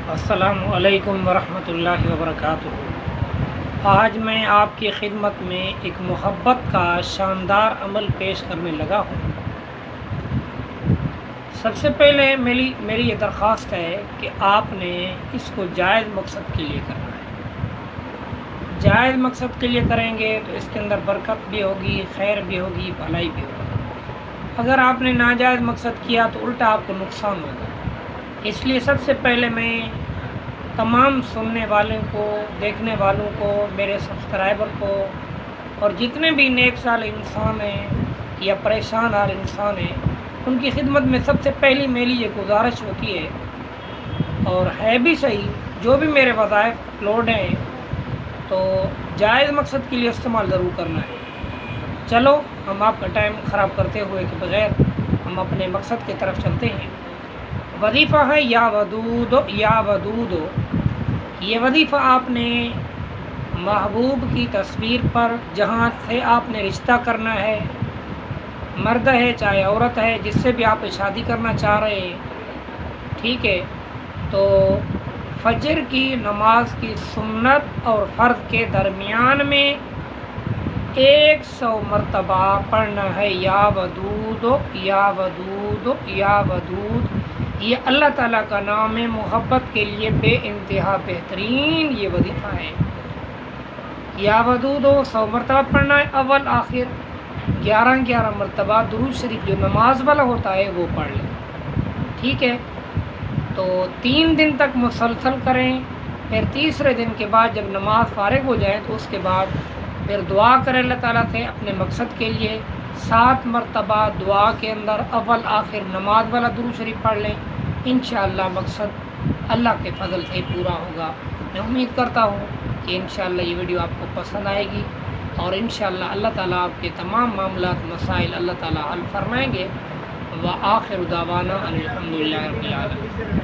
السلام علیکم ورحمۃ اللہ وبرکاتہ۔ آج میں آپ کی خدمت میں ایک محبت کا شاندار عمل پیش کرنے لگا ہوں۔ سب سے پہلے میری یہ درخواست ہے کہ آپ نے اس کو جائز مقصد کے لیے کرنا ہے۔ جائز مقصد کے لیے کریں گے تو اس کے اندر برکت بھی ہوگی، خیر بھی ہوگی، بھلائی بھی ہوگی۔ اگر آپ نے ناجائز مقصد کیا تو الٹا آپ کو نقصان ہوگا۔ اس لیے سب سے پہلے میں تمام سننے والوں کو، دیکھنے والوں کو، میرے سبسکرائبر کو اور جتنے بھی نیک سال انسان ہیں یا پریشان حال انسان ہیں، ان کی خدمت میں سب سے پہلی میری یہ گزارش ہوتی ہے، اور ہے بھی صحیح، جو بھی میرے وظائف اپلوڈ ہیں تو جائز مقصد کے لیے استعمال ضرور کرنا ہے۔ چلو ہم آپ کا ٹائم خراب کرتے ہوئے کے بغیر ہم اپنے مقصد کی طرف چلتے ہیں۔ وظیفہ ہے یا ودود یا ودود۔ یہ وظیفہ آپ نے محبوب کی تصویر پر جہاں سے آپ نے رشتہ کرنا ہے، مرد ہے چاہے عورت ہے، جس سے بھی آپ شادی کرنا چاہ رہے ہیں، ٹھیک ہے، تو فجر کی نماز کی سنت اور فرض کے درمیان میں 100 مرتبہ پڑھنا ہے یا ودود یا ودود یا ودود۔ یہ اللہ تعالیٰ کا نام ہے، محبت کے لیے بے انتہا بہترین یہ وظیفہ ہے۔ یا ودود 100 مرتبہ پڑھنا ہے، اول آخر 11 مرتبہ درود شریف جو نماز والا ہوتا ہے وہ پڑھ لیں، ٹھیک ہے۔ تو 3 دن تک مسلسل کریں، پھر تیسرے دن کے بعد جب نماز فارغ ہو جائے تو اس کے بعد پھر دعا کریں اللہ تعالیٰ سے اپنے مقصد کے لیے۔ 7 مرتبہ دعا کے اندر اول آخر نماز والا درود شریف پڑھ لیں، انشاءاللہ مقصد اللہ کے فضل سے پورا ہوگا۔ میں امید کرتا ہوں کہ انشاءاللہ یہ ویڈیو آپ کو پسند آئے گی، اور انشاءاللہ اللہ تعالیٰ آپ کے تمام معاملات مسائل اللہ تعالیٰ حل فرمائیں گے۔ وآخر دعوانا ان الحمدللہ رب العالمین۔